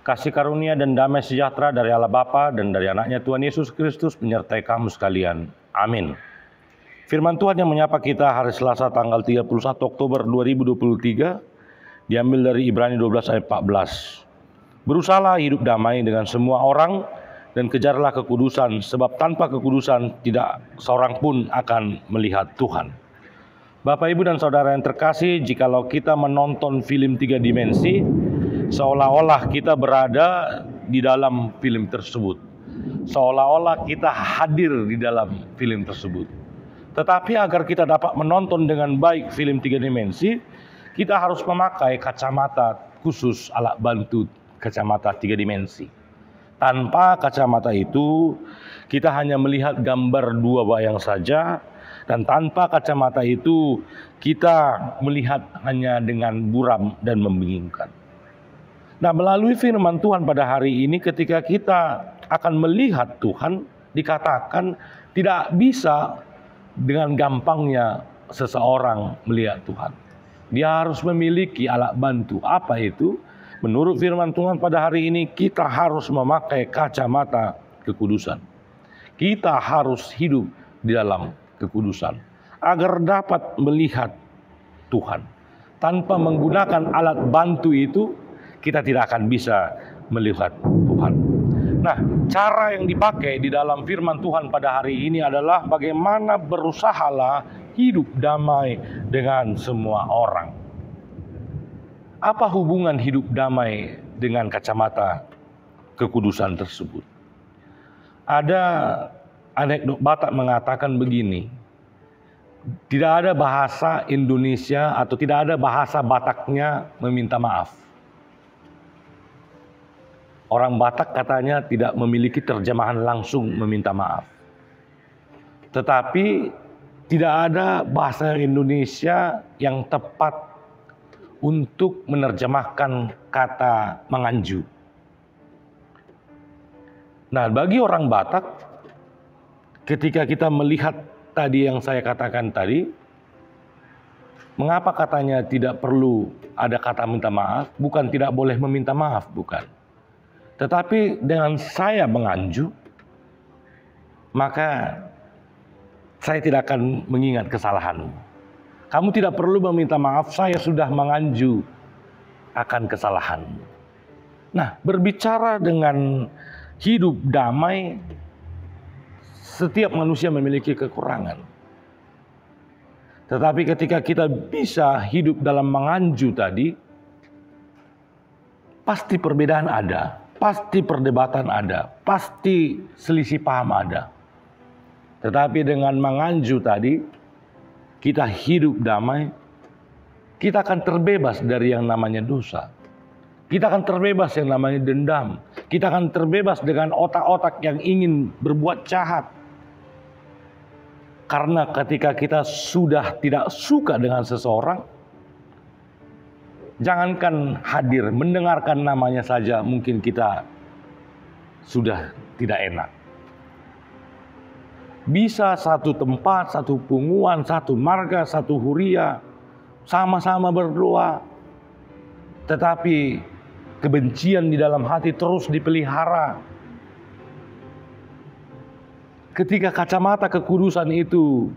Kasih karunia dan damai sejahtera dari Allah Bapa dan dari anaknya Tuhan Yesus Kristus menyertai kamu sekalian. Amin. Firman Tuhan yang menyapa kita hari Selasa tanggal 31 Oktober 2023 diambil dari Ibrani 12 ayat 14. Berusahalah hidup damai dengan semua orang dan kejarlah kekudusan, sebab tanpa kekudusan tidak seorang pun akan melihat Tuhan. Bapak, Ibu, dan Saudara yang terkasih, jikalau kita menonton film 3 dimensi, seolah-olah kita berada di dalam film tersebut. Seolah-olah kita hadir di dalam film tersebut. Tetapi agar kita dapat menonton dengan baik film 3 dimensi, kita harus memakai kacamata khusus alat bantu kacamata 3 dimensi. Tanpa kacamata itu, kita hanya melihat gambar 2 bayang saja. Dan tanpa kacamata itu, kita melihat hanya dengan buram dan membingungkan. Nah, melalui firman Tuhan pada hari ini, ketika kita akan melihat Tuhan, dikatakan tidak bisa dengan gampangnya seseorang melihat Tuhan. Dia harus memiliki alat bantu. Apa itu? Menurut firman Tuhan pada hari ini, kita harus memakai kacamata kekudusan. Kita harus hidup di dalam kekudusan agar dapat melihat Tuhan. Tanpa menggunakan alat bantu itu, kita tidak akan bisa melihat Tuhan. Nah, cara yang dipakai di dalam firman Tuhan pada hari ini adalah bagaimana berusahalah hidup damai dengan semua orang. Apa hubungan hidup damai dengan kacamata kekudusan tersebut? Ada anekdot Batak mengatakan begini, tidak ada bahasa Indonesia atau tidak ada bahasa Bataknya meminta maaf. Orang Batak katanya tidak memiliki terjemahan langsung meminta maaf. Tetapi tidak ada bahasa Indonesia yang tepat untuk menerjemahkan kata menganju. Nah, bagi orang Batak, ketika kita melihat tadi yang saya katakan tadi, mengapa katanya tidak perlu ada kata minta maaf? Bukan tidak boleh meminta maaf, bukan. Tetapi dengan saya menganju, maka saya tidak akan mengingat kesalahanmu. Kamu tidak perlu meminta maaf, saya sudah menganju akan kesalahanmu. Nah, berbicara dengan hidup damai, setiap manusia memiliki kekurangan. Tetapi ketika kita bisa hidup dalam menganju tadi, pasti perbedaan ada, pasti perdebatan ada, pasti selisih paham ada. Tetapi dengan menganju tadi, kita hidup damai, kita akan terbebas dari yang namanya dosa. Kita akan terbebas yang namanya dendam. Kita akan terbebas dengan otak-otak yang ingin berbuat jahat. Karena ketika kita sudah tidak suka dengan seseorang, jangankan hadir, mendengarkan namanya saja mungkin kita sudah tidak enak. Bisa satu tempat, satu punguan, satu marga, satu huria, sama-sama berdoa, tetapi kebencian di dalam hati terus dipelihara. Ketika kacamata kekudusan itu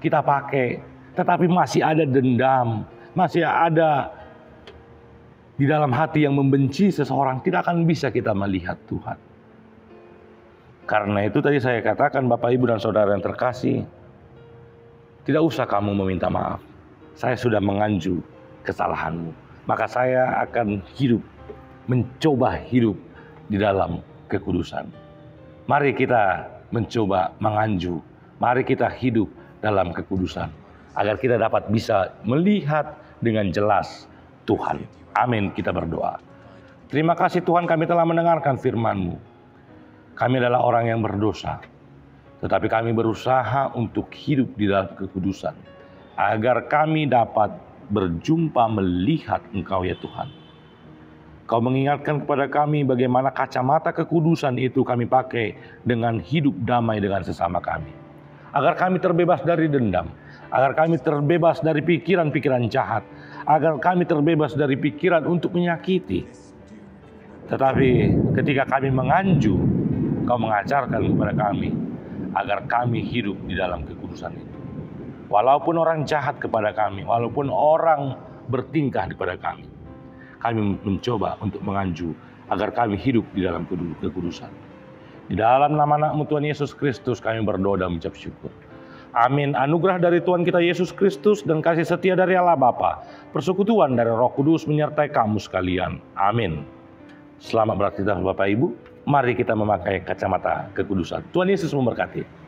kita pakai, tetapi masih ada dendam, masih ada di dalam hati yang membenci seseorang, tidak akan bisa kita melihat Tuhan. Karena itu tadi saya katakan, Bapak, Ibu, dan Saudara yang terkasih, tidak usah kamu meminta maaf. Saya sudah menganju kesalahanmu. Maka saya akan hidup, mencoba hidup di dalam kekudusan. Mari kita mencoba menganju. Mari kita hidup dalam kekudusan. Agar kita dapat bisa melihat dengan jelas Tuhan. Amin, kita berdoa. Terima kasih Tuhan, kami telah mendengarkan firman-Mu. Kami adalah orang yang berdosa. Tetapi kami berusaha untuk hidup di dalam kekudusan. Agar kami dapat berjumpa melihat Engkau ya Tuhan. Kau mengingatkan kepada kami bagaimana kacamata kekudusan itu kami pakai dengan hidup damai dengan sesama kami. Agar kami terbebas dari dendam. Agar kami terbebas dari pikiran-pikiran jahat. Agar kami terbebas dari pikiran untuk menyakiti. Tetapi ketika kami menganju, Kau mengajarkan kepada kami agar kami hidup di dalam kekudusan itu. Walaupun orang jahat kepada kami, walaupun orang bertingkah kepada kami mencoba untuk menganju agar kami hidup di dalam kekudusan. Di dalam nama anak-Mu Tuhan Yesus Kristus kami berdoa dan mengucap syukur. Amin. Anugerah dari Tuhan kita Yesus Kristus dan kasih setia dari Allah Bapa, persekutuan dari Roh Kudus menyertai kamu sekalian. Amin. Selamat beraktivitas Bapak Ibu. Mari kita memakai kacamata kekudusan. Tuhan Yesus memberkati.